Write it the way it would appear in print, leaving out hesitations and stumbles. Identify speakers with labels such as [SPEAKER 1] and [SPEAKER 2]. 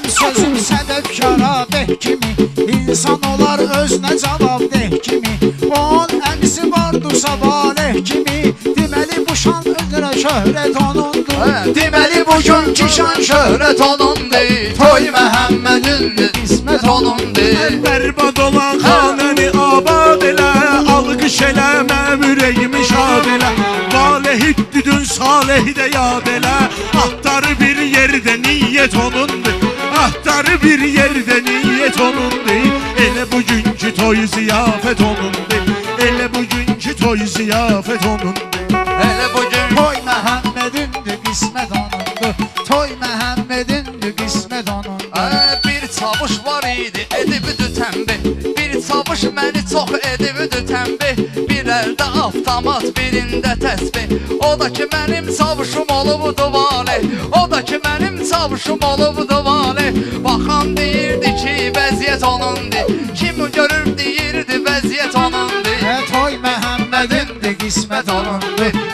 [SPEAKER 1] sözüm sədəfkara deh kimi, İnsan olar özünə cavab deh kimi. Onun əmisi vardısa valeh kimi, deməli bu şan özünə şöhrət onundur.
[SPEAKER 2] Deməli bugünkü şan şöhrət onundur. Toy Məhəmmədindir, qismət onundur.
[SPEAKER 3] Bərbad olan xanəni abad elə, alqış eləmə ürəyimi şad elə. Valehid düdün Salehi də yad elə, ahtarı bir yerdə niyyət onundur. Ahtarı bir yerdə niyyət onundur. Elə bugünkü toy ziyafət onundur. Elə bugünkü toy ziyafət onundur.
[SPEAKER 2] Elə bugün
[SPEAKER 1] Toy Məhəmmədindir, qismət onundur. Toy Məhəmmədindir, qismət onundur.
[SPEAKER 2] Bir çavuş var idi, edibüdü təmbih. Bir çavuş məni çox edibüdü təmbih. Bir əldə avtomat, birində təsbih. O da ki mənim çavuşum olubdu valeh. O da ki mənim çavuşum olubdu valeh. Baxan deyirdi ki vəziyyət onundur. Kim görür deyirdi vəziyyət onundur.
[SPEAKER 1] Toy Məhəmmədindir, qismət onundur.